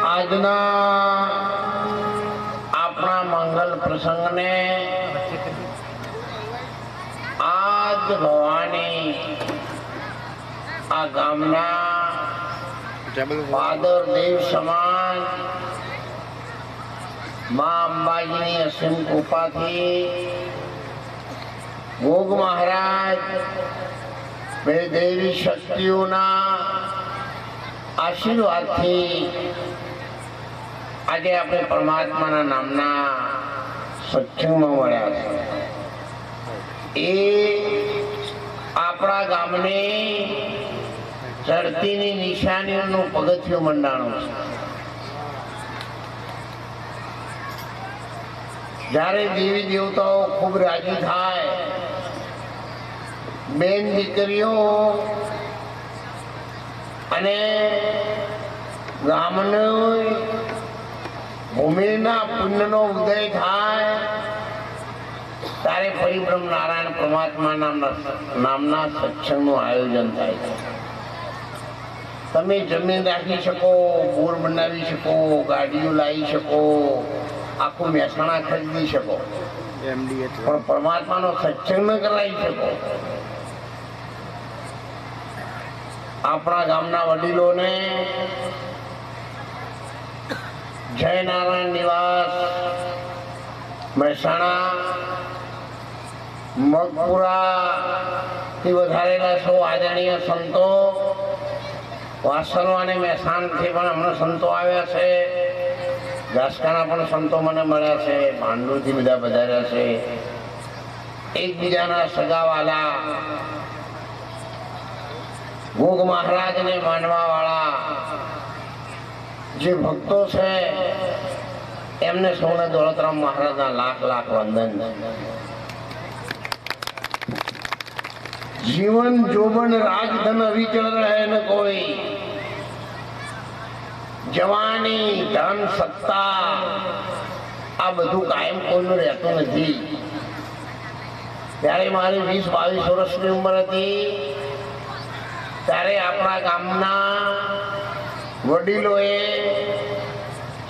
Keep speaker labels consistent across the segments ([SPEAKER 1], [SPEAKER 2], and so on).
[SPEAKER 1] આજના આપણા મંગલ પ્રસંગને આજ ભવાની આ ગામના ફાધર દેવ સમાન માં અંબાજીની અસીમ કૃપાથી ભોગ મહારાજ બે દેવી શક્તિઓના આશીર્વાદથી આજે આપણે પરમાત્માના નામના સત્સંગમાં મળ્યા છે. એ આપણા ગામની ધરતીની નિશાનીઓનું પગથિયું મંડાણું છે. જ્યારે દેવી દેવતાઓ ખૂબ રાજી થાય, બેન દીકરીઓ અને ગામની ભૂમિના પુણ્યનો ઉદય થાય, ત્યારે પરિબ્રહ્મ નારાયણ પરમાત્મા નામના સત્સંગનું આયોજન થાય છે. તમે જમીન રાખી શકો, બોર બનાવી શકો, ગાડીઓ લાવી શકો, આખું મહેસાણા ખરીદી શકો, પણ પરમાત્માનો સત્સંગ ન કરાવી શકો. આપણા ગામના વડીલોને જય નારાયણ નિવાસ મહેસાણા મગપુરા થી વધારેલા સૌ આદરણીય સંતો, વાસણો અને મહેસાણથી પણ હમણાં સંતો આવ્યા છે. ઘાસકાના પણ સંતો મને મળ્યા છે, ભાંડુરથી બધા પધાર્યા છે. એકબીજાના સગાવાલા, ભોગ મહારાજને માનવા વાળા જે ભક્તો છે, એમને સૌને દોલતરામ મહારાજના લાખ લાખ વંદન. જીવન જોબન રાજધન અવિચળ રહે ન કોઈ, જવાની ધન સત્તા આ બધું કાયમ કોઈનું રહેતું નથી. ત્યારે મારી 20-22 વર્ષની ઉંમર હતી, ત્યારે આપણા ગામના વડીલોએ,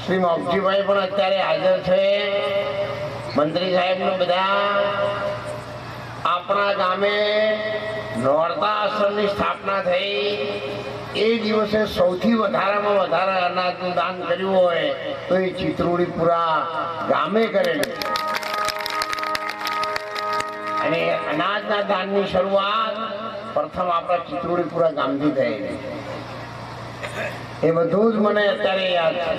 [SPEAKER 1] શ્રી મોક્ષજીભાઈ પણ અત્યારે હાજર છે, મંત્રી સાહેબ ને બધા, આપણા ગામે નોરતા આશ્રમની સ્થાપના થઈ. એ દિવસે સૌથી વધારેમાં વધારે અનાજનું દાન કર્યું હોય તો એ ચિત્રોડીપુરા ગામે કરેલું. અને અનાજના દાનની શરૂઆત પ્રથમ આપણા ચિત્રોડીપુરા ગામથી થયેલી. એ બધું જ મને અત્યારે યાદ છે.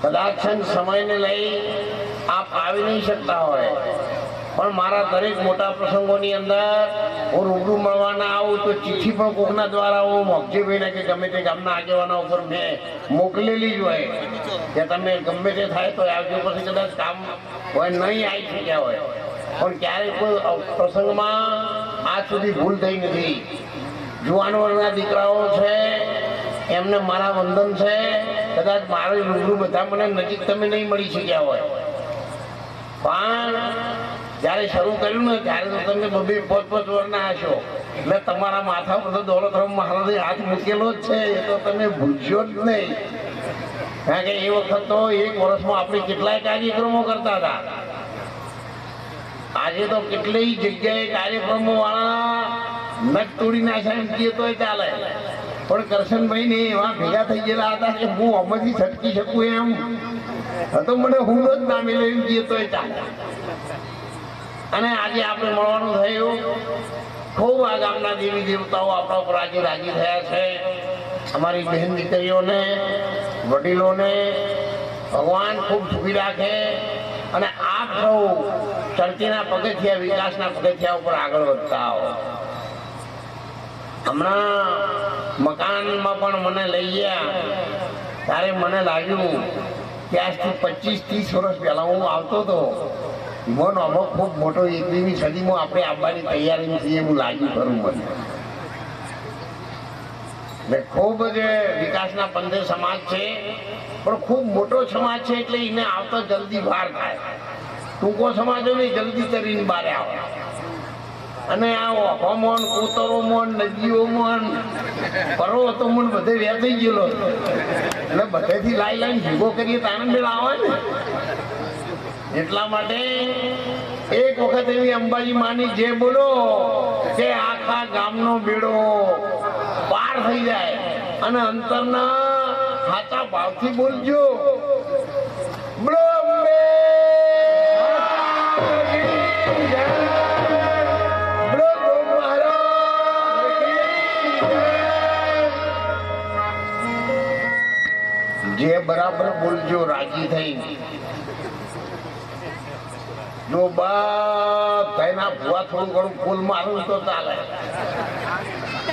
[SPEAKER 1] કદાચ સમયને લઈ આપ આવી નહીં શકતા હોય, પણ મારા દરેક મોટા પ્રસંગોની અંદર હું રૂબરૂ મળવાના આવું તો ચિઠ્ઠી પણ કોકના દ્વારા હું મોક્ષજીભાઈને કે ગમે તે ગામના આગેવાના ઉપર મેં મોકલેલી જ હોય કે તમે ગમે તે થાય તો આવજો. પછી કદાચ કામ હોય નહીં આવી શક્યા હોય, પણ ક્યારેય કોઈ પ્રસંગમાં આજ સુધી ભૂલ થઈ નથી. જુવાન વર્ગના દીકરાઓ છે, એમને મારા વંદન છે. કદાચ મારે રૂબરૂ બધા મને નજીક તમે નહીં મળી શક્યા હોય, પણ જ્યારે શરૂ કર્યું ને ત્યારે તો તમે 2-5 વર્ષના હશો, એટલે તમારા માથા પર તો દોલતરામ મહારાજે હાથ મૂકેલો જ છે. એ તો તમે ભૂલશો જ નહીં, કારણ કે એ વખત તો 1 વર્ષમાં આપણે કેટલાય કાર્યક્રમો કરતા હતા. આજે તો કેટલી જગ્યાએ કાર્યક્રમો વાળા નખ તોડી નાખ્યા કહીએ તો ચાલે, પણ કરશનભાઈ ને એવા ભેગા થઈ ગયેલા હતા કે હું અમથી છટકી શકું એમ તો મને હું જ ના મેળવે એમ કહીએ તો ચાલે. અને આજે આપણે મળવાનું થયું. ખૂબ આ ગામના દેવી દેવતાઓ આપણા ઉપર આજે રાજી થયા છે. અમારી બહેન દીકરીઓને, વડીલોને ભગવાન ખૂબ સુખી રાખે અને આપ સૌ ચડતીના પગથિયા, વિકાસના પગથિયા ઉપર આગળ વધતા આવો. હમણાં મકાનમાં પણ મને લઈ ગયા ત્યારે મને લાગ્યું કે આજથી 25-30 વર્ષ પહેલા હું આવતો હતો, મન અમુક ખૂબ મોટો 21મી સદીમાં આપણે આવવાની તૈયારી છીએ એવું લાગ્યું ખરું મને. ખૂબ જ વિકાસના પંથે સમાજ છે, પણ ખૂબ મોટો સમાજ છે, એટલે એને આવતો જલ્દી વાર થાય. ટૂંકો સમાજો નહીં, જલ્દી કરીને બારે આવો. અને આ ઓખોમોન, કોતરોમોન, નદીઓમોન, પર્વતોમોન બધે વેચાઈ ગયેલો એટલે બધેથી લાઈ લાઈને ભેગો કરીએ તો આનંદ આવે ને. એટલા માટે એક વખત એવી અંબાજી માની જે બોલો કે આખા ગામનો બેડો પાર થઈ જાય અને અંતરના સાચા ભાવથી બોલજો. જે બરાબર બોલજો રાજી થઈ. જો બધાના ભૂવા થોડું ઘણું ફૂલ મારું તો ચાલે.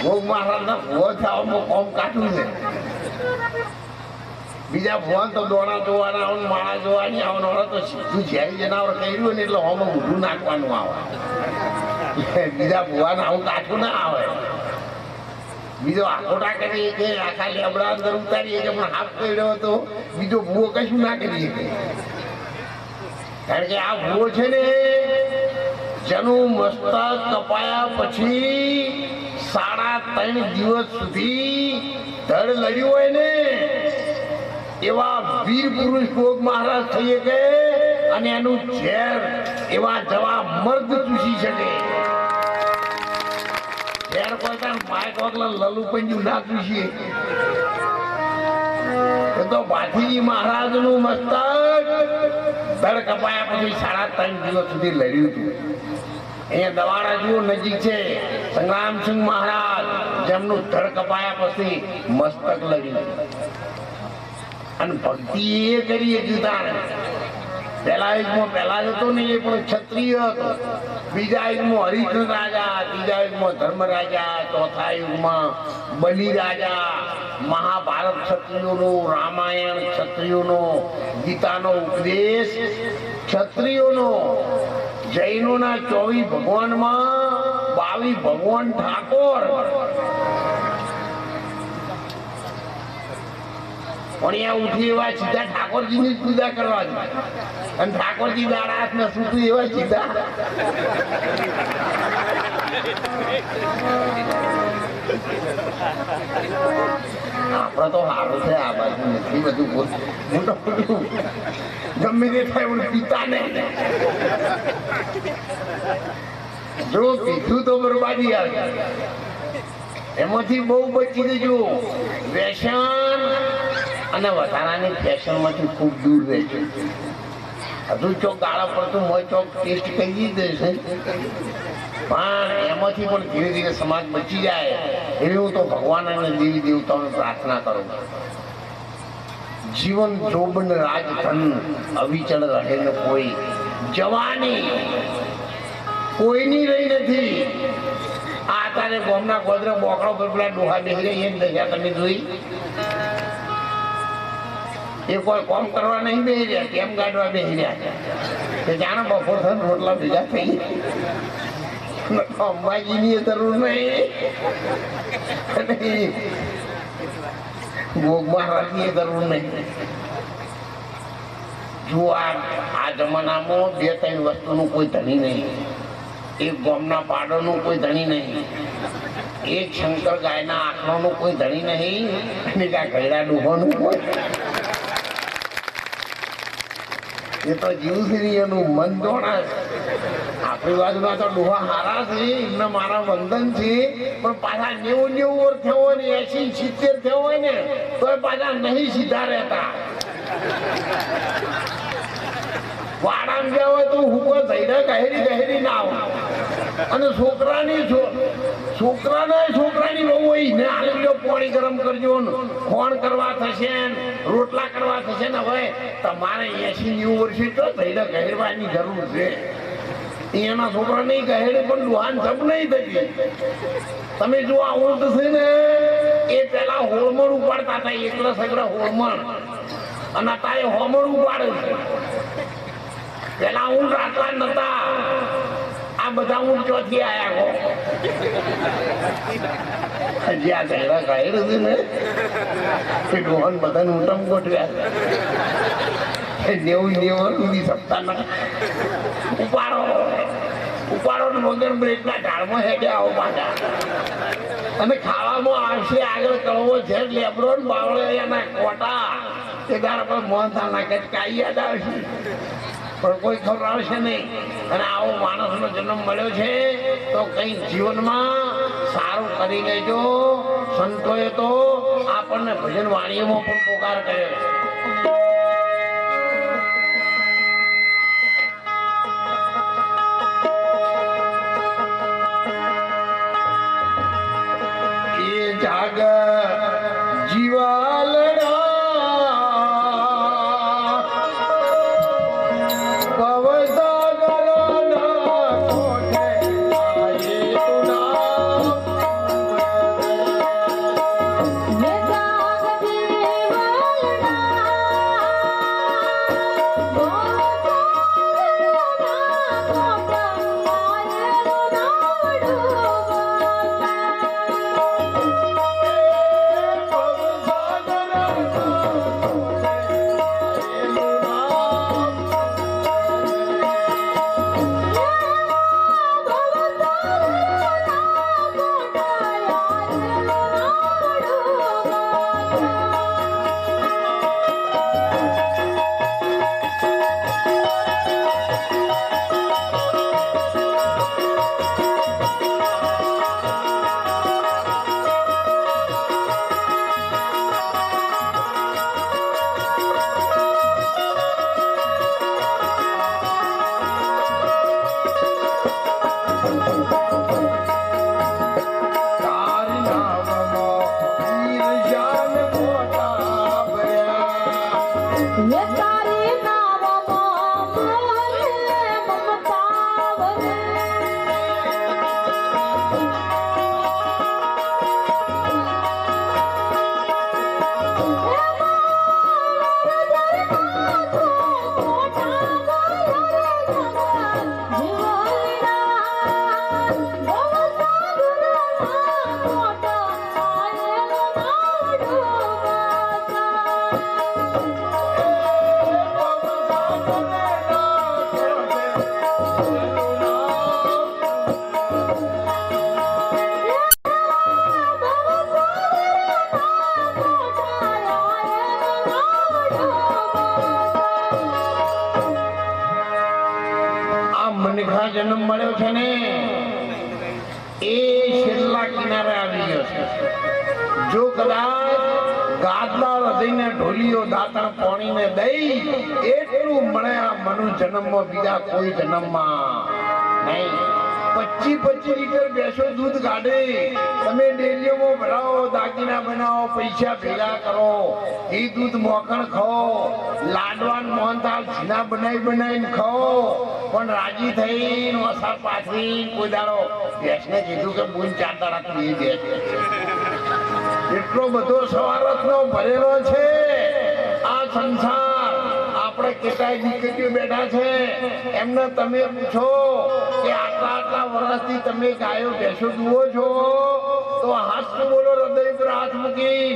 [SPEAKER 1] ભોગ મહારાજના ભૂવો થવામાં કોમ કાઢવું છે. બીજા ભુવન તો દોણા જોવાના આવે, માળા જોવાની આવે, તો સીધું ઝેરી જનાવર કર્યું ને એટલે આમાં ઊંધું નાખવાનું આવે. બીજા ભુવાને આવું કાઠું ના આવે. બીજો આખોટા કરીએ કે આખા લેબડા અંદર ઉતારીએ કે પણ હાથ કર્યો હતો, બીજો ભૂવો કશું ના કરીએ. કારણ કે આ ભૂવો છે ને જેનું મસ્તક કપાયા પછી 3.5 દિવસ સુધી ધડ લડ્યું હોય ને એવા વીર પુરુષ ભોગ મહારાજ થઈએ કે અને એનું ઝેર એવા જવા મર્દ ચૂસી શકે. ઝેર કોઈ ત્યાં માયક વગર લલુ પંજુ ના ચૂસીએ. એ તો ભાથીજી મહારાજ નું મસ્તક ધડ કપાયા પછી 3.5 દિવસ સુધી લડ્યું હતું. અહીંયા દવાડા જુઓ નજીક છે, સંગ્રામસિંહ મહારાજ જેમનું ધડ કપાયા પછી મસ્તક લડ્યું. અને ભક્તિ એ કરી દીધા. પહેલા યુગમાં પહેલા હતો ને એ પણ ક્ષત્રિય હતો. બીજા યુગમાં હરિકૃષ્ણ રાજા, ત્રીજા યુગમાં ધર્મ રાજા, ચોથા યુગમાં બલિ રાજા. મહાભારત ક્ષત્રિયોનો, રામાયણ ક્ષત્રિયોનો, ગીતાનો ઉપદેશ ક્ષત્રિયોનો. જૈનોના 24 ભગવાનમાં 22 ભગવાન ઠાકોર. પણ ઉઠી એવા સીધા ઠાકોરજીની જ પૂજા કરવા છે. અને ઠાકોરજી દાડા હાથ ને સૂતું એવા સીધા. આપડે તો સારું છે આ બાજુ નથી બધું મોટું ગમે તે થાય એવું પીતા નહીં. જો પીધું તો બરબાદી આવે. એમાંથી બહુ બચી જજો. વ્યસન અને વધારાની ફેશન માંથી ખૂબ દૂર રહેજો. હજુ ચોક ગાળા પડતું હોય ચોક ટેસ્ટ કરી દેશે, પણ એમાંથી પણ ધીરે ધીરે સમાજ બચી જાય એવી હું તો ભગવાન અને દેવી દેવતાઓને પ્રાર્થના કરું. જીવન જોબન રાજધન અવિચળ રહે ને કોઈ. જવાની કોઈની રહી નથી. આ તારે ગોમના ગોદરે બોકડો પર પેલા ડોહા બેસી રહી એ દશા તમે જોઈ. એ કોઈ કોમ કરવા નહીં બેસી રહ્યા, કેમ કાઢવા બેસી રહ્યા છે. જાણે બપોર થઈને રોટલા ભેગા થઈ. અંબાજીની જરૂર નહીં, ભોગ મહારાજની જરૂર નહીં. જો આ જમાનામાં 2-3 વસ્તુનું કોઈ ધણી નહીં. એક ગોમના પાડોનું કોઈ ધણી નહીં, એક શંકર ગાયના આંખણોનું કોઈ ધણી નહીં, અને ત્યાં ઘેડા ડૂબવાનું કોઈ. એ તો જીવશ્રી એનું મન દોણા. આપણી બાજુના તો ડોહા હારા છે, એમને મારા વંદન છે. પણ પાછા 90-90 વર્ષ થયો હોય ને 80-70 થયો હોય ને તો પાછા નહીં સીધા રહેતા. વાડામાં ગયા હોય તો હુકો થઈને ગહેરી ના આવે. અને છોકરાની બહુ હોય ને આલી લો પાણી ગરમ કરજો, ખોણ કરવા થશે, રોટલા કરવા થશે ને. હવે તમારે 80-90 વર્ષે તો થઈને ગહેરવાની જરૂર છે. એના છોકરા નહીં ગહેડે પણ ડુહાન સબ નહીં થતી. તમે જો આ ઊંટ છે ને એ પેલા હોળમણ ઉપાડતા હતા, એકલા સગડા હોળમણ, અને તારે હોમણ ઉપાડે છે. પેલા ઊંટ આટલા નતા, આ બધા ઊંટ ચોથી આયા. હજી આ ગહેરા ગહેર છે ને એ ડોહન બધાને ઊંટમ ગોઠવ્યા. 90 સુધી સપ્તાહ ઉપાડો વગર બ્રેકના ઢાળમાં હેડ્યા આવો પાછા. અને ખાવામાં આવશે આગળ કળવો છે લેબડો ને બાવળે એના કોટા એ તારા પર મોહનથાળ નાખે કાઈ યાદ આવશે પણ કોઈ ખબર આવશે નહીં. અને આવો માણસનો જન્મ મળ્યો છે તો કઈ જીવનમાં સારું કરી લેજો. સંતોએ તો આપણને ભજન વાણીઓમાં પણ પોકાર કર્યો છે. જાગ જીવાલડા જન્મ મળ્યો છે ને એ છેલ્લા કિનારે આવી ગયો છે. જો કદાચ ગાદલા હૃદયને ઢોલીઓ દાંતણ પોણીને દઈ એટલું મળે આ મનુ જન્મમાં બીજા કોઈ જન્મમાં નહીં. 25 લીટર ભેંસો દૂધ કાઢે, તમે ડેરીઓમાં ભરાવો, દાગીના બનાવો, પૈસા ભેગા કરો, એ દૂધ મોખણ ખાઓ, લાડવાન મોહનથાળ છીના બનાવીને ખાઓ, પણ રાજી થઈને વસા પાથરી કોઈ દાડો ભેંસને કીધું કે બુન 4 દાડા પી દે. એટલો બધો સવારતનો ભરેલો છે આ સંસાર. આપણે કેટલાય દીકરીઓ બેઠા છે એમને તમે પૂછો કે આટલા વર્ષથી તમે ગાયો ભેંસો જુઓ છો તો હાથ બોલો હૃદય પર હાથ મૂકી.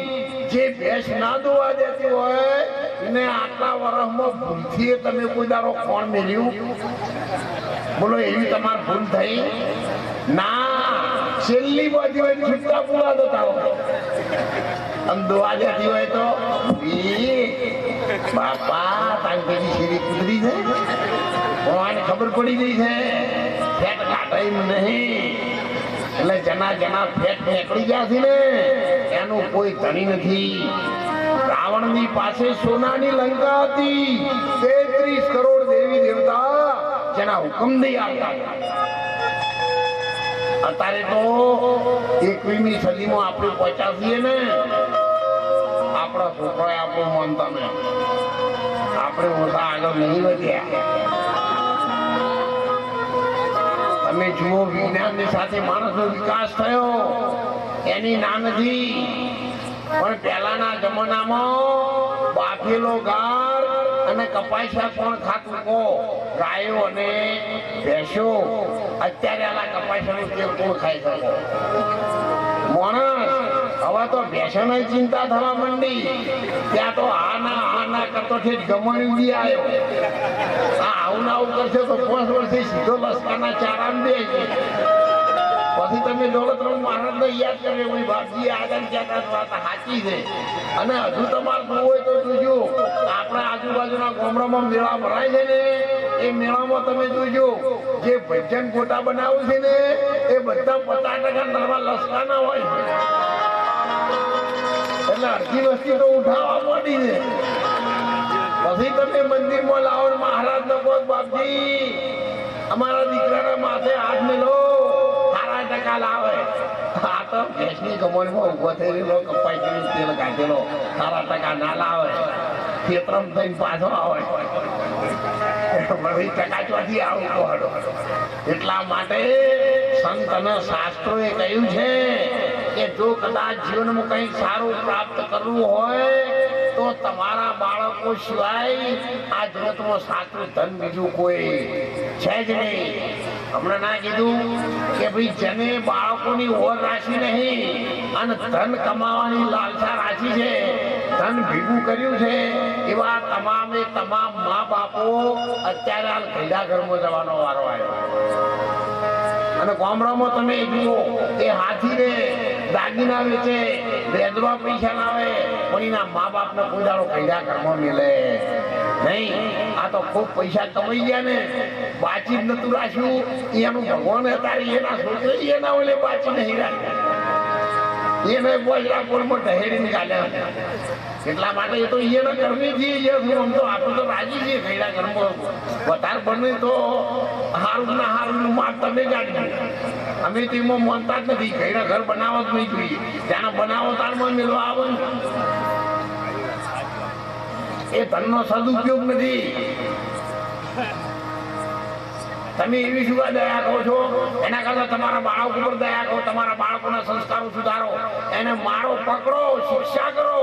[SPEAKER 1] જે ભેંસ ના દોવા દેતી હોય એને આટલા વર્ષમાં ભૂલથી તમે કોઈ દાડો કોણ મેળ્યું? બોલો એવી તમારી ભૂલ થઈ ના? છેલ્લી બધી હોય છૂટતા પૂરા દોતા હોય આમ દોવા દેતી હોય તો બાપા તાંગેલી શેરી કુતરી છે ભગવાન ખબર પડી ગઈ છે ફેટ કાઢાઈ નહીં. એટલે જના ફેટ નીકળી ગયા છે ને એનું કોઈ ધણી નથી. રાવણની પાસે સોનાની લંકા હતી, 33 કરોડ દેવી દેવતા જેના હુકમ નહીં આવતા. અત્યારે તો 21મી સદીમાં આપણે પહોંચ્યા છીએ ને, આપણા છોકરાએ આપણું માનતા ને આપણે મોટા આગળ નહીં વધ્યા. તમે જુઓ વિજ્ઞાનની સાથે માણસનો વિકાસ થયો એની ના નથી, પણ પહેલાના જમાનામાં બાફેલો ગાળ અને કપાસિયા કોણ ખાતું કહો? ગાયો અને ભેંસો. અત્યારે આલા કપાસિયાનું તેલ કોણ ખાઈ શકો? માણસ. હવે તો ભેંસોને ચિંતા થવા માંડી. ત્યાં તો આના કરતો છે ગમણી બી આવ્યો. આવું આવું કરશે તો 5 વર્ષથી સીધો લસકાના ચારામાં બે છે. પછી તમે દોલતરામ મહારાજને યાદ કરે ભાઈ બાપજી આગળ કહેતા વાત સાચી છે. અને હજુ તમારે જોવું હોય તો જોજો, આપણા આજુબાજુના ગામડામાં મેળા ભરાય છે ને, એ મેળામાં તમે જોજો જે ભજન ગોટા બનાવે છે ને એ બધા 50% નરવા લસકાના હોય. એટલે અડધી વસ્તી તો ઉઠાવવા માંડી છે. પછી તમે મંદિરમાં લાવો મહારાજ નો કહો બાપજી અમારા દીકરાના માથે હાથ મેલો, 5% લાવે. આ તો ભેંસની કમોણીમાં ઉભો થયેલો કપાઈ ગયેલું તેલ કાઢેલો 5% ના લાવે, ખેતરમ થઈને પાછો આવે. બધી ટકા ચોથી આવું કહો. એટલા માટે સંત અને શાસ્ત્રોએ કહ્યું છે કે જો કદાચ જીવનમાં કંઈક સારું પ્રાપ્ત કરવું હોય તો તમારા બાળકો સિવાય આ જગતમાં સાચું ધન બીજું કોઈ છે જ નહીં. હમણાં ના કીધું કે ભાઈ જેને બાળકોની ઓર રાખી નહીં અને ધન કમાવાની લાલસા રાખી છે, ધન ભેગું કર્યું છે, એવા તમામે તમામ મા બાપો અત્યારે હાલ ખૈડા ઘરમાં જવાનો વારો આવ્યો. અને ગામડામાં તમે જુઓ એ હાથીને દાગીના વેચે, વેદવા પૈસા લાવે, પણ એના મા બાપને કોઈ દાડો ખૈડા ઘરમાં મિલે નહીં. આ તો ખૂબ પૈસા કમાઈ ગયા ને, બાચી જ નતું રાખ્યું. એનું ભગવાન હતા એના છોકરે એના ઓલે બાચી નહીં રાખ્યું, એને બોજરાપુરમાં ઢહેડીને કાઢ્યા. એટલા માટે એ તો એને કરવી છીએ. આમ તો આપણે તો રાજી છીએ ખૈડા ઘરમાં વધારે બને તો હારું ના હારું માપ તમે કાઢી. અમે તો એમાં માનતા જ નથી. ખૈડા ઘર બનાવવા જ નહીં જોઈએ. ત્યાંનો બનાવો તારમાં મેળવા આવે એ ધનનો સદુપયોગ નથી. તમે એવી શું દયા કહો છો? એના કરતા તમારા બાળકો પર દયા કહો, તમારા બાળકોના સંસ્કારો સુધારો, એને મારો, પકડો, શિક્ષા કરો,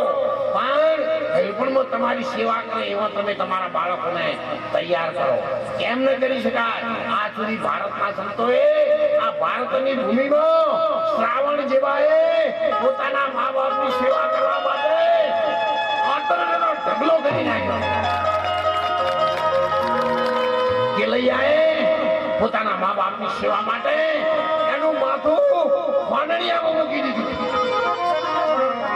[SPEAKER 1] પણ તમારી સેવા કરે એવા તમે તમારા બાળકોને તૈયાર કરો. કેમ ન કરી શકાય? આ સુધી ભારતના સંતોએ આ ભારતની ભૂમિમાં શ્રાવણ જેવાએ પોતાના મા બાપની સેવા કરવા માટે ઢગલો કરી નાખ્યો. કેલૈયાએ પોતાના મા બાપની સેવા માટે એનું માથું વાનડિયામાં મૂકી દીધું.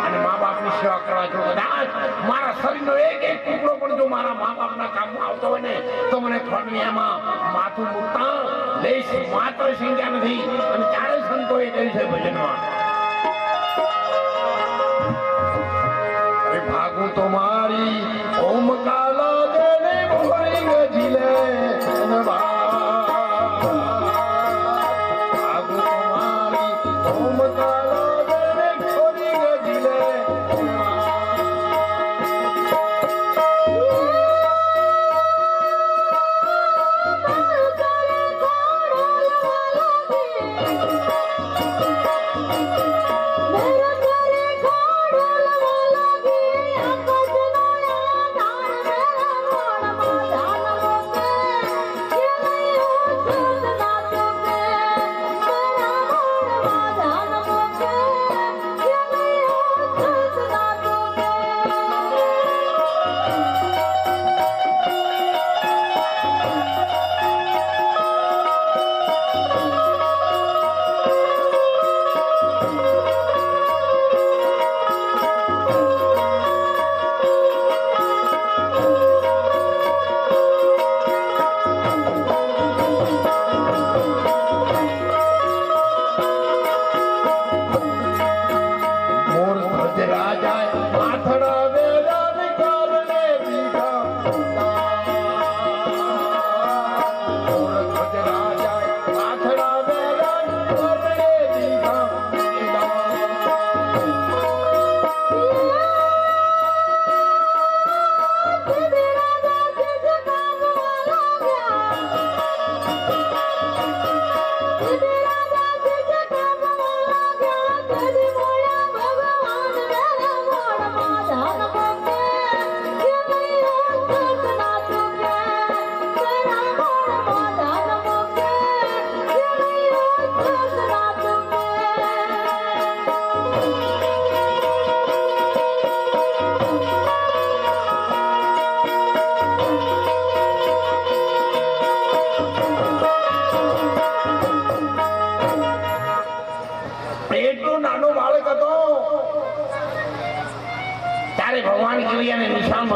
[SPEAKER 1] અને મા બાપની સેવા કરવા જો કદાચ મારા શરીરનો એક ટુકડો પણ જો મારા મા બાપના કામમાં આવતો હોય ને તો મને ખોડિયામાં માથું મૂકતા લેશ માત્ર સંખ્યા નથી. અને ચારે સંતોએ કહ્યું છે ભજનમાં, ભાગું તો મારી ઓમ કાલા દેને ભોરી ગજીલે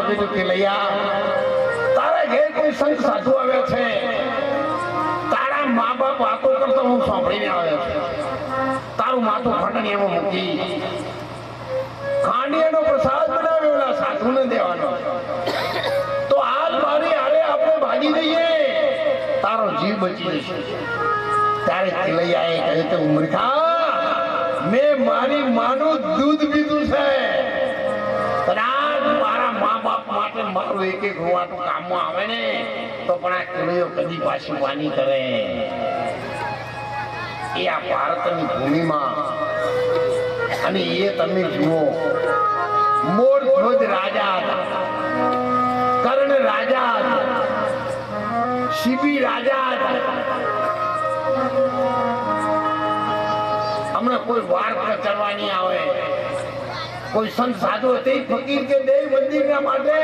[SPEAKER 1] કીધું કે લૈયા તારા ઘેર કોઈ સંત સાધુ આવ્યા છે, તારા મા બાપ વાતો કરતા હું સાંભળીને આવ્યો છું. તારું માથું ખંડણીયામાં મૂકી ખાંડિયાનો પ્રસાદ બનાવ્યો સાધુને દેવાનો, તો આજ મારી હારે આપણે ભાગી જઈએ, તારો જીવ બચી જશે. ત્યારે કિલૈયાએ કહ્યું કે ઉમરખા, મેં મારી માનું દૂધ પીધું છે, કદાચ મારા મા બાપ માટે મારું એક એક રૂવાટું કામમાં આવે ને તો પણ આ કિલૈયો કદી પાછી વાની કરે. એ આ ભારતની ભૂમિમાં અને એ તમે જુઓ, મોર ધ્વજ રાજા હતા, કર્ણ રાજા હતા, શિબી રાજા હતા. હમણાં કોઈ વાર ચડવાની આવે, કોઈ સંત સાધુ હતી ફકીર કે દેવ મંદિરના માટે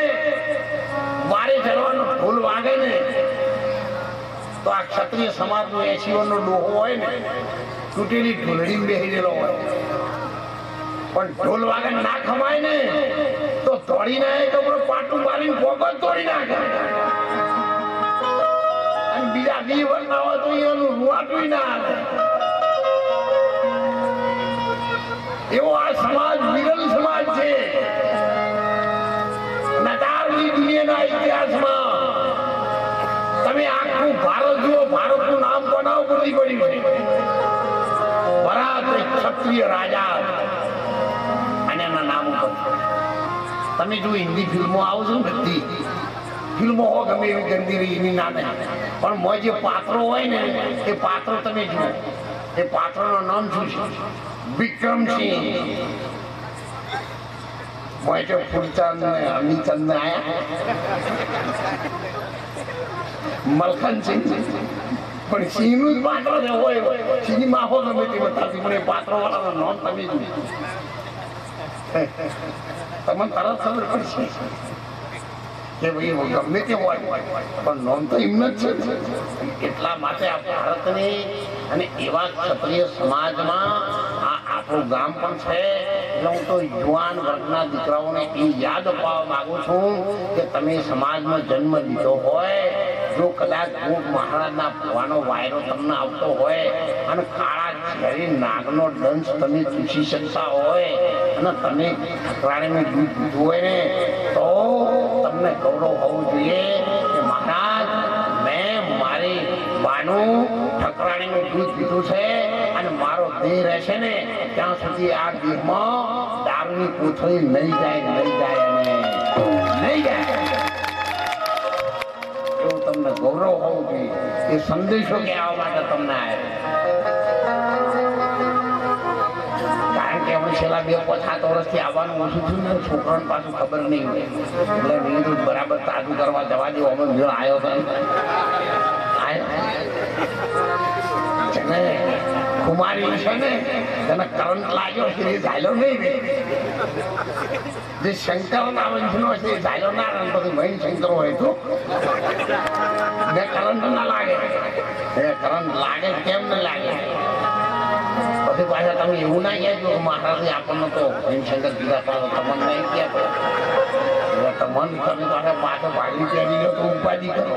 [SPEAKER 1] વારે ચડવાનો ઢોલ વાગે ને તો આ ક્ષત્રિય સમાજનો 80 વર્ષનો ડોહો હોય ને તૂટેલી ઢોલડી બેસી રહેલો હોય, પણ ઢોલ વાગે ના ખમાય ને તો તોડી નાખે, કપડો પાટું મારીને પોપટ તોડી નાખે. અને બીજા 2 વર્ષ ના હોય તો એનું રૂવાટું ના આવે. એવો આ સમાજ વિરલ સમાજ છે. નટારની દુનિયાના ઇતિહાસમાં તમે આખું ભારત જુઓ, ભારતનું નામ કોના ઉપરથી પડ્યું છે? ભરત ક્ષત્રિય રાજા અને એના નામ ઉપર. તમે જો હિન્દી ફિલ્મો આવશે ને, બધી ફિલ્મો હો ગમે એવી ગંદી રહી એની નામે, પણ મોય જે પાત્રો હોય ને એ પાત્રો તમે જુઓ, એ પાત્રનું નામ શું છે? વિક્રમસિંહ. મોય જો ફૂલચંદ ને અમીચંદ ને આયા, મલખનસિંહ, પણ સિંહ નું જ પાત્ર હોય, સિંહમાં હો ગમે તે બતાવતી, પણ એ પાત્રો વાળાનું નામ તમે જુઓ, તમને તરત ખબર પડશે કે ભાઈ ગમે તે હોય પણ નામ તો એમને જ છે. એટલા માટે આ ભારતની અને એવા ક્ષત્રિય સમાજમાં આ આપણું ગામ પણ છે. એટલે હું તો યુવાન વર્ગના દીકરાઓને એ યાદ અપાવવા માંગુ છું કે તમે સમાજમાં જન્મ લીધો હોય, જો કદાચ મહારાજના ભવાનો વાયરો તમને આવતો હોય અને કાળા ઝેરી નાગનો દંશ તમે ચૂસી શકતા હોય અને તમે ઠકરાણીનું દૂધ પીધું હોય ને તો તમને ગૌરવ હોવું જોઈએ કે મહારાજ મેં મારી બાનું ઠકરાણીનું દૂધ પીધું છે અને મારો દેહ રહેશે ને ત્યાં સુધી આ દેહમાં દારૂની કોથળી નહીં જાય અને નહીં જાય. એવું તમને ગૌરવ હોવું જોઈએ. એ સંદેશો કહેવા માટે તમને આવ્યો. કારણ કે અમે છેલ્લા 2-5 વર્ષથી આવવાનું ઓછું છું ને, છોકરાને પાછું ખબર નહીં હોય એટલે મેં બરાબર તાજું કરવા જવા દો. અમે મેળ આવ્યો જેને કુમારી છે ને તેને કરંટ લાગ્યો છે એ ઝાલ્યો નહીં રે. જે શંકરના વંશનો છે એ ઝાલ્યો ના રહે, પછી મહિન શંકર હોય તો કરંટ ના લાગે. કરંટ લાગે કેમ ન લાગે? પછી પાછા તમે એવું ના કહેજો મહારાજે આપણને તો શંકર દીધા તમને નહીં કહેતો. તમને તમે પાછા પાછો ભાગી પહેરી લો તો ઉપાધિ કરો.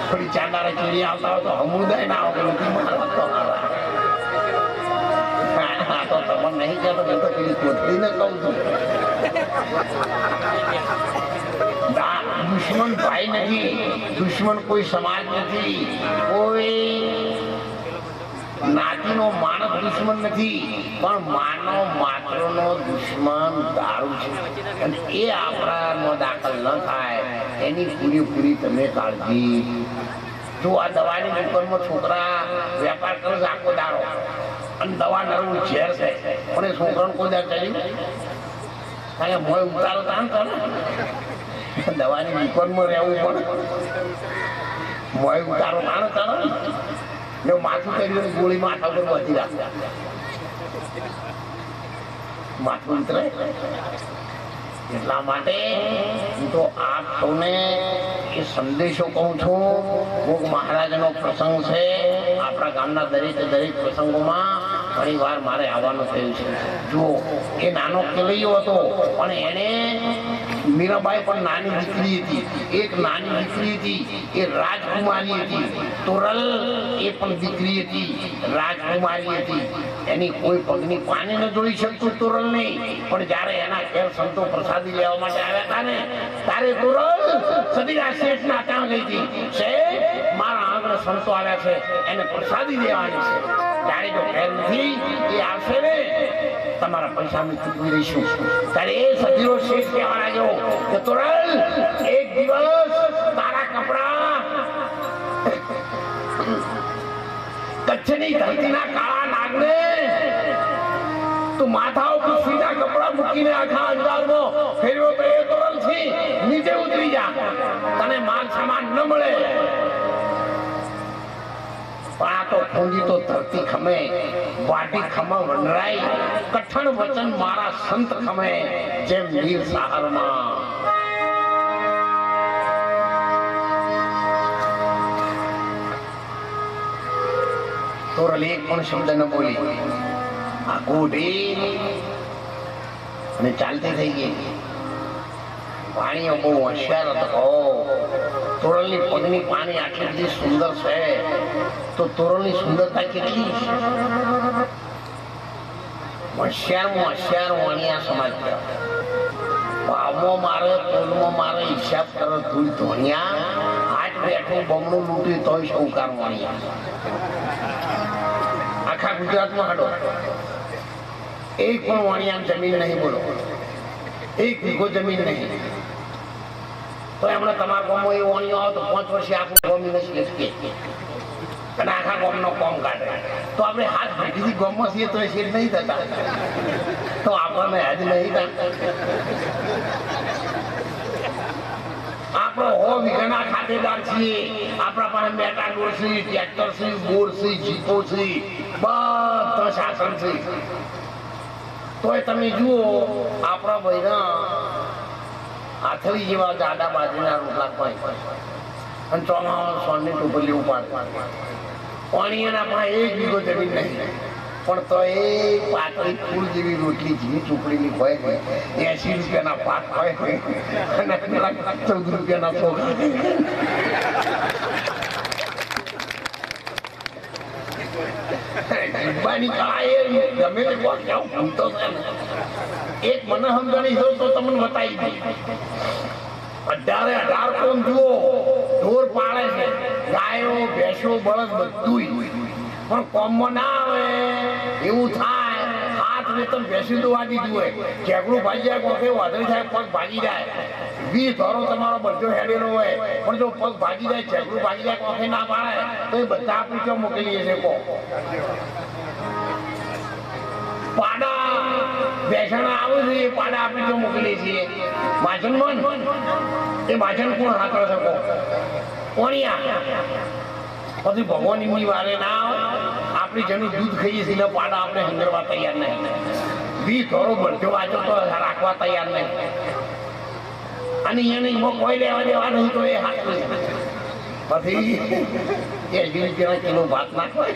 [SPEAKER 1] થોડી ચાંદારે ચીડી આવતા હોય તો સમુદાય ના આવે નથી મહારાજ તો તમને નહીં કહેતો. મેં તો પેલી કોથળીને કહું છું, દુશ્મન ભાઈ નથી, દુશ્મન કોઈ સમાજ નથી, કોઈ નાતીનો માણસ દુશ્મન નથી, પણ માનવ માત્રનો દુશ્મન દારૂ છે. અને એ આપણામાં દાખલ ન થાય એની પૂરેપૂરી તમે કાળજી. જો આ દવાની દુકાનમાં છોકરા વેપાર કરે છે આખો દાડો અને દવા નરવું ઝેર છે, પણ એ છોકરાને કોઈ દાડ ચડ્યું કારણ કે મોય ઉતારો તાન કરે. દવાની દુકાનમાં રહેવું પડે, મોય ઉતારો તાણ કરે ને માથું કર્યું ગોળી માથા ઉપર બધી રાખે, માથું ઉતરે. એટલા માટે હું તો આપ સૌને એ સંદેશો કહું છું. મહારાજનો પ્રસંગ છે, આપણા ગામના દરેક પ્રસંગોમાં ઘણી વાર મારે આવવાનું થયું છે. જુઓ, એ નાનો કેલૈયો હતો પણ એને મીરાબાઈ પણ નાની દીકરી હતી, એક નાની દીકરી હતી એ રાજકુમારી હતી. તોરલ એ પણ દીકરી હતી, રાજકુમારી હતી. એની કોઈ પગની પાણી ન જોઈ શકતું તોરલ નહીં, પણ જયારે એના ઘેર સંતો પ્રસાદી લેવા માટે આવ્યા હતા ને ત્યારે તોરલ સદીના શેઠના ત્યાં ગઈ હતી. શેઠ, મારા આંગણે સંતો આવ્યા છે, એને પ્રસાદી દેવાની છે. ત્યારે જો ઘેર નથી એ આવશે ને તમારા પૈસા અમે ચૂકવી દઈશું. ત્યારે એ સદીનો શેઠ કહેવા લાગ્યો કે તોરલ, એક દિવસ તારા કપડા કચ્છની ધરતીના કાળા નાગને તું માથા ઉપર સીધા કપડા મૂકીને આખા અંધારમાં ફેરવો તો એ તોરલ થી નીચે ઉતરી જા, તને માલ સામાન ન મળે. પણ આ તો પૂંજી તો ધરતી ખમે, વાટી ખમા વનરાય, કઠણ વચન મારા સંત ખમે, જેમ વીર સહારમાં. તોરલ એક પણ શબ્દ ન બોલી, આ ગોઢી અને ચાલતી થઈ ગઈ. પાણીઓ બહુ હોશિયાર હતો. તોરલની પગની પાણી આટલી બધી સુંદર છે તો તોરલની સુંદરતા કેટલી છે. હોશિયારમાં હોશિયાર વાણિયા સમાજ ભાવમાં મારે, તોલમાં મારે, હિસાબ કરો ધૂળ ધોણિયા, આજ બેઠું બમણું લૂંટી તોય સૌકાર વાણિયા. આખા ગુજરાતમાં હાડો એક પણ વાણિયા જમીન નહીં, બોલો એક વીઘો જમીન નહીં. તો એમણે તમારા ગામમાં એ વાણિયો આવે તો 5 વર્ષે આખું ગામની નસી કે અને આખા ગામનો કોમ કાઢે. તો આપણે હાથ ભેટીથી ગામમાં છીએ તો એ શેર નહીં થતા, તો આપણને યાદ નહીં થતા. આપણો 100 વીઘાના ખાતેદાર છીએ. આપણા પાસે મેટાડોર છે, ટ્રેક્ટર છે, બોર છે, જીપો છે, બધા શાસન છે. તોય તમે જુઓ આપણા બૈરા આથળી જેવા જાડા બાજરીના રોટલા ખાય અને ચોમામાં સોનની ટોપલી ઉપાડે. પાણીના પણ 1 વીઘો જમીન નહીં, પણ તો એ પાતળી ફૂલ જેવી રોટલી ઝીણી ચોપડીની હોય ને 80 રૂપિયાના પાક હોય અને 14 રૂપિયાના ચોખા. ગમે તે ભૂલતો છે ને, એક મને સમજણી છો તો તમને બતાવી દઈ. 18 કોમ જુઓ, ઢોર પાળે છે, ગાયો, ભેંસો, બળદ બધું, પણ કોમમાં ના આવે એવું થાય. હાથ વેતન ભેંસી તો વાગી જ હોય, ઝેકડું ભાગી જાય, કોકે વાદળી થાય, પગ ભાગી જાય. 20 ધોરો તમારો બધો હેડેલો હોય, પણ જો પગ ભાગી જાય, ઝેકડું ભાગી જાય, કોકે ના પાડે તો એ બધા આપણે ક્યાં મોકલીએ છીએ? કો પાડા બેસણા આવે છે, એ પાડા આપણે ક્યાં મોકલીએ છીએ? માજન મન એ માજન કોણ હાથળ શકો? કોણિયા. પછી ભગવાનની વારે ના આવે, આપણી જેનું દૂધ ખાઈએ છીએ પાડા આપણે હંગરવા તૈયાર નહીં. 20 ધોરો બધો વાંચો તો રાખવા તૈયાર નહીં. અને એને કોઈ લેવા દેવા નહીં તો એ હાથ પછી 20 રૂપિયાના કિલો ભાત નાખવાય.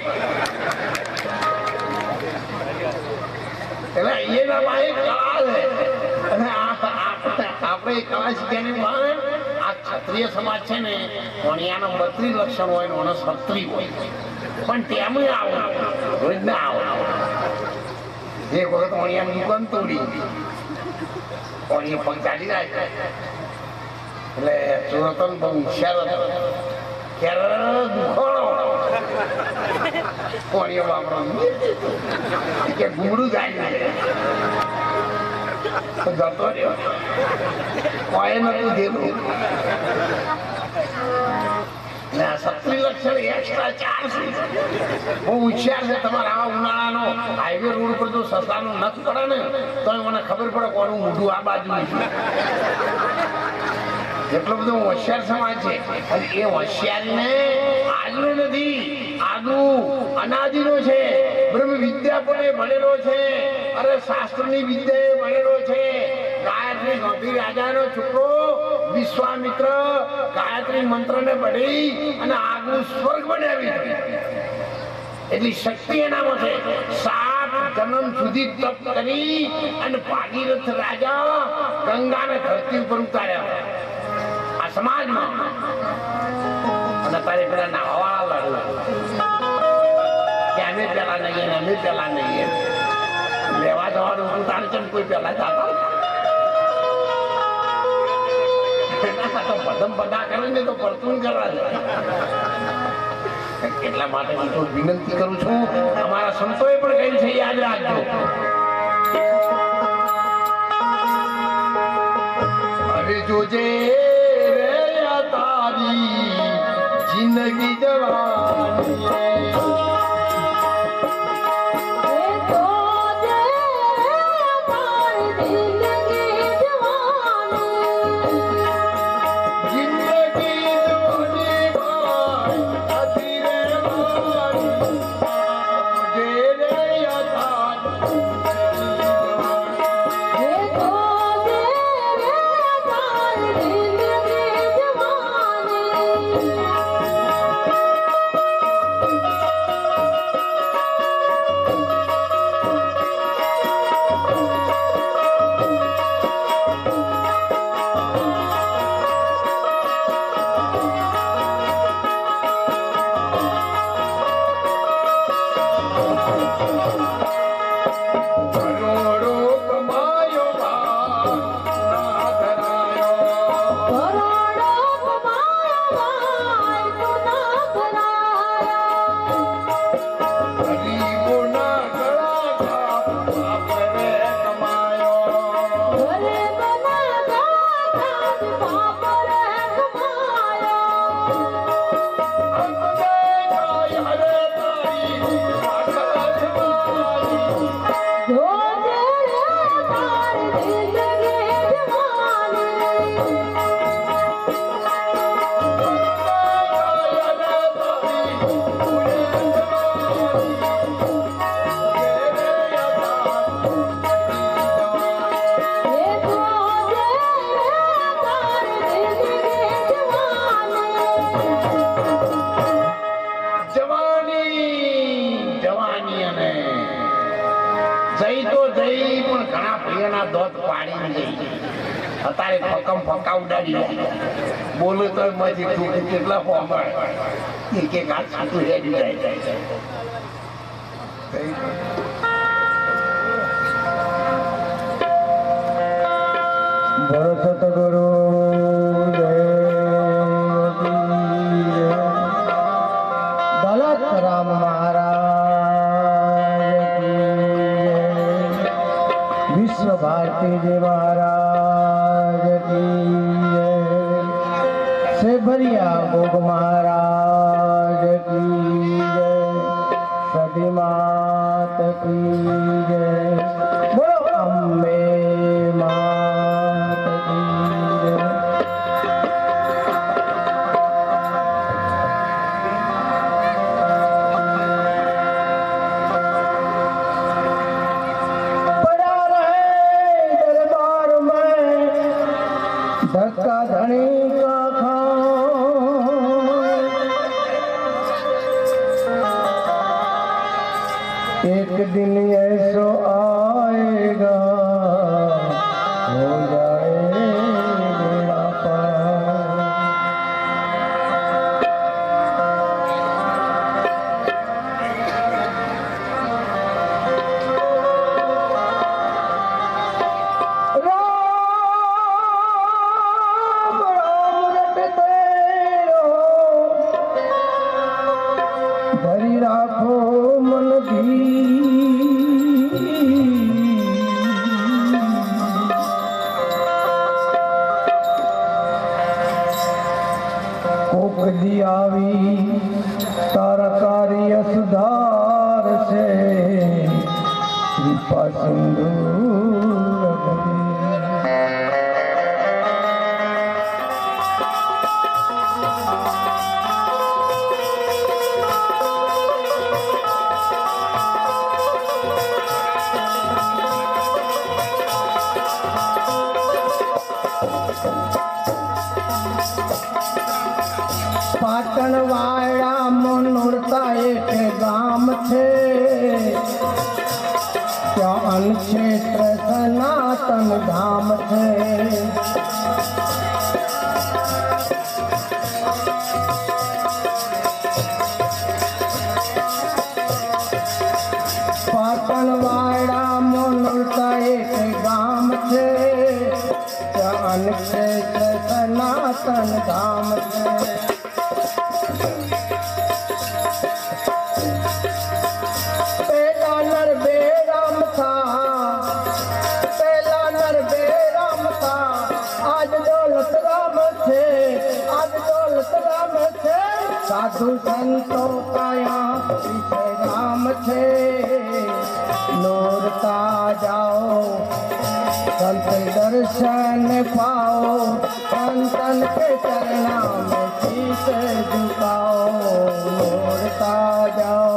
[SPEAKER 1] એટલે એના પાસે કળા છે અને આપણે કળા શીખ્યાની બહાર આ ક્ષત્રિય સમાજ છે ને, વણિયાના 32 લક્ષણ હોય ને મને 36 હોય, પણ તેમ આવો રોજ ના આવો. એક વખત વણિયાની દુકાન તોડી, વણીએ પગ ચાલી જાય એટલે સુરતન બહુ હોશિયાર હતો. ત્યારે દુખાણો વણીએ વાપરો કે ગુમડું જાય જતો રહ્યો, કોઈ નતું દેવું. 36 લક્ષણ એક્સ્ટ્રા ચાર્જ બહુ હોશિયાર છે. તમારા આવા ઉનાળાનો હાઈવે રોડ પર જો સસલાનો નખ પડે ને તો મને ખબર પડે કોનું મોઢું આ બાજુ. એટલો બધો હોશિયાર સમાજ છે. અને એ હોશિયારીને આજનો નથી, આગું અનાદિનો છે. બ્રહ્મ વિદ્યા પણ ભણેલો છે, અરે શાસ્ત્રની વિદ્યા ભણેલો છે. ગાયત્રી ગંભીર રાજાનો છોકરો વિશ્વામિત્ર ગાયત્રી મંત્રને પઢી અને આગું સ્વર્ગ બનાવી. એટલી શક્તિ એનામાં છે. 7 જન્મ સુધી તપ કરી અને ભાગીરથ રાજા ગંગાને ધરતી ઉપર ઉતાર્યા આ સમાજમાં. અને તારે પેલા નાવાવાળા લડવું કે અમે પેલા નહીં અમે પેલા નહીં લેવા જવાનું ઉતારે છે કોઈ પેલા જતા તો પદમ પદા કરે ને તો પરતું કરવા જાય. એટલા માટે હું તો વિનંતી કરું છું, અમારા સંતોએ પણ કહ્યું છે યાદ રાખજો. અરે જોજે રે તારી જિંદગી જવાની અત્યારે ફકમ ફકા ઉડાડી બોલે તો મજી તું કેટલા ફોર્મળ એક એક હાથ સાચું રેડી જાય. બોલો સતગુરુ દલત રામ મહારાજ વિશ્વ ભારતી જય મહારાજ ભરિયા ભોગ મહારાજ કી જય સતી માત કી જય બોલો અંબે માત કી જય. पड़ा रहे दरबार में धक्का धनी का एक दिन ऐसो आएगा हो जाएगा पार. राम राम रटते रहो भरी राखो मन धी કોકજી આવી તારા કાર્ય સુધાર છે કૃપા સિંધુ પાટણ વાળા મનોરતા એક ગામ છે सनातन धाम छे। पाटणवाड़ा मोनलता एक गाम छे, ત્યાં છે સનાતન ધામ છે। પેલા નર બે રામ થા, પેલા નર બે રામ થા, આજ દોલત રામ છે, આજ દોલત રામ છે। સાધુ સંતો કાયા પીછે રામ છે, નોરતા જાઓ संत दर्शन पाओ, संतन के चरणों में शीश झुकाओ, लौटता जाओ।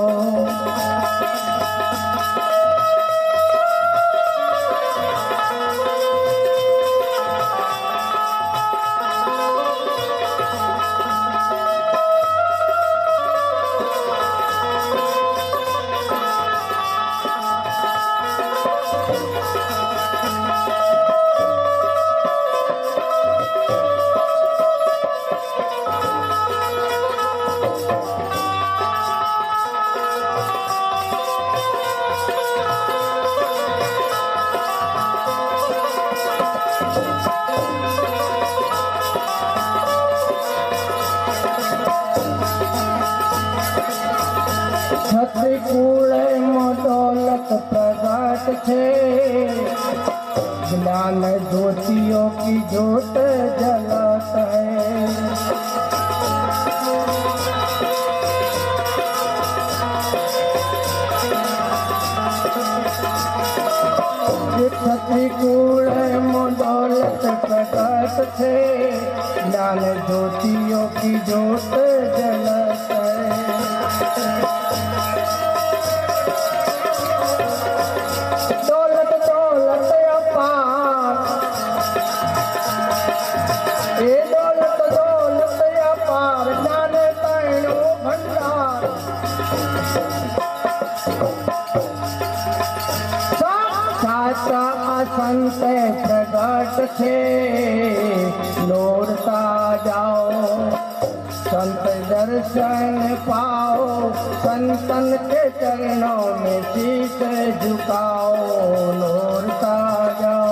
[SPEAKER 1] छत्रिकूल दौलत प्रगट छे, ज्ञान ज्योतियों की ज्योत जलत है। छत्रिकूल दौलत प्रगट छे, ज्ञान ज्योतियों की ज्योत जलत है। संत प्रगट छे, लौटता जाओ, संत दर्शन पाओ, संतन के चरणों में शीश झुकाओ, लौटता जाओ।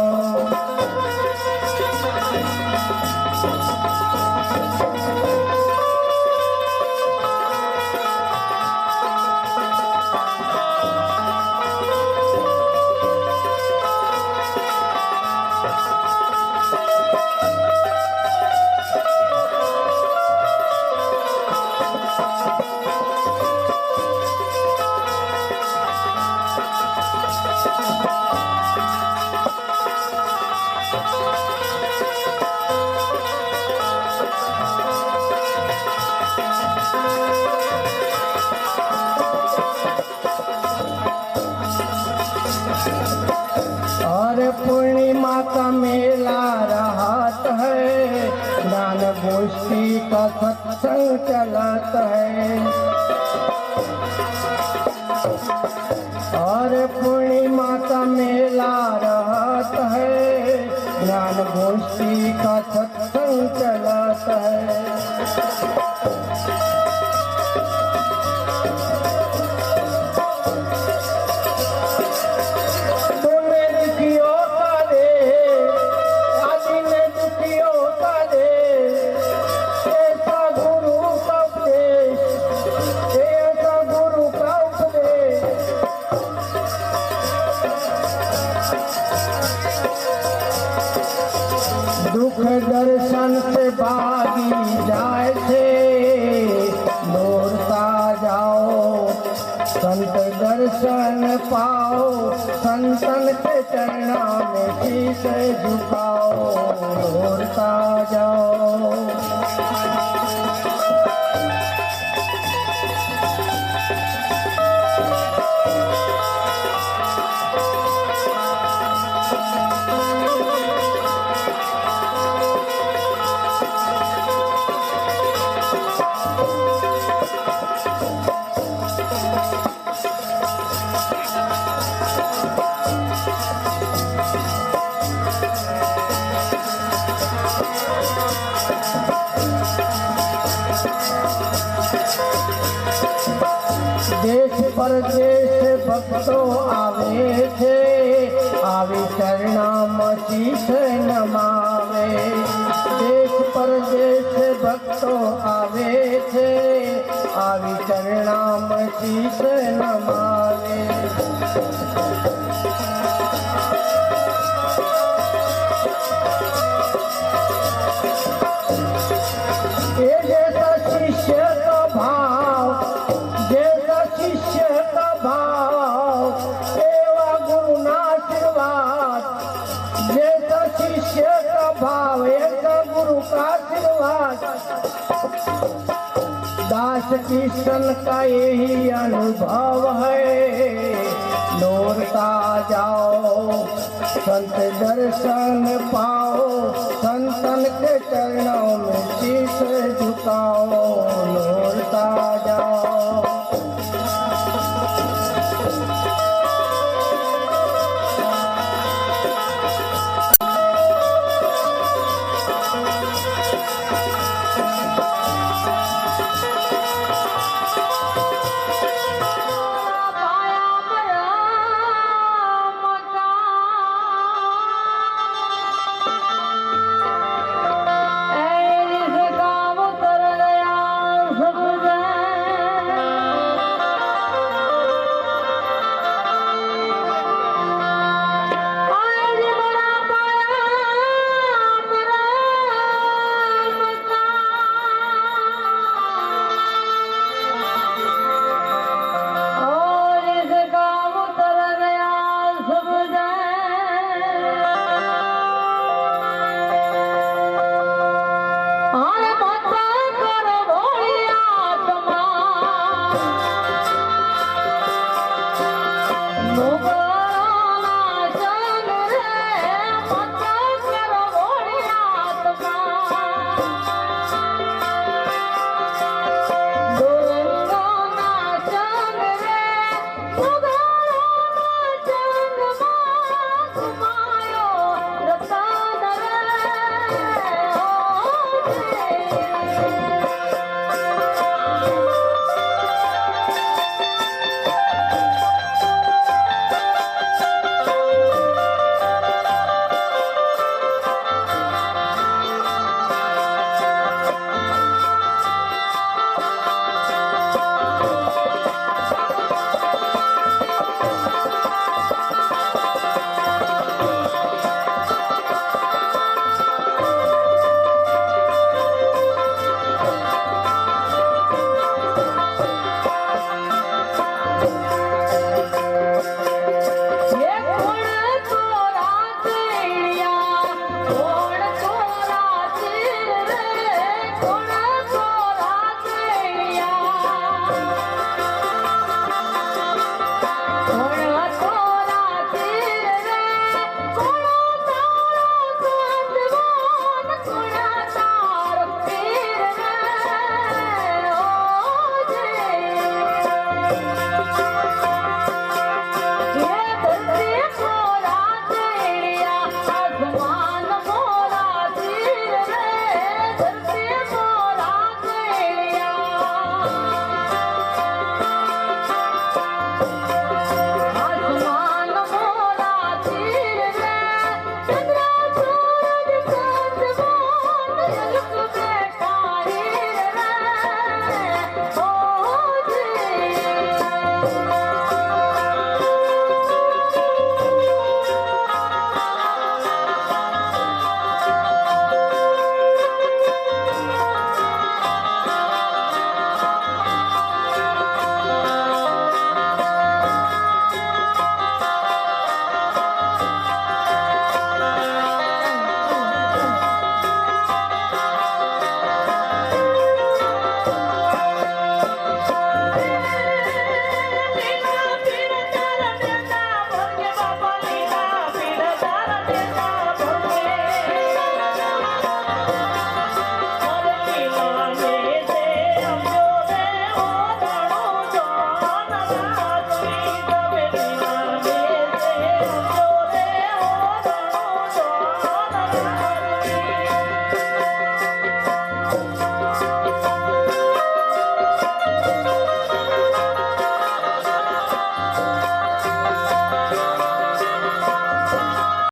[SPEAKER 1] पूर्णिमा का मेला रहत है, ज्ञान गोष्ठी का सत्संग चलत है। और पूर्णिमा का मेला रहत है, ज्ञान गोष्ठी का सत्संग चलत है। दुख दर्शन से भागी जाए थे, दौड़ता जाओ, संत दर्शन पाओ, संतन के चरणों में शीश झुकाओ, दौड़ता जाओ।
[SPEAKER 2] देश परदेश भक्तो आवे छे, आवी चरणामां शीश नमावे। देश परदेश भक्तो आवे छे, आवी चरणामां शीश नमावे। जैसा शिष्य का भाव, जैसा शिष्य का भाव, एवा गुरु ना आशीर्वाद। जैसा शिष्य का भाव, ऐसा गुरु का आशीर्वाद। दास किशन का यही अनुभव है, दौड़ता जाओ संत दर्शन पाओ, संतन के चरणों में शीश झुकाओ।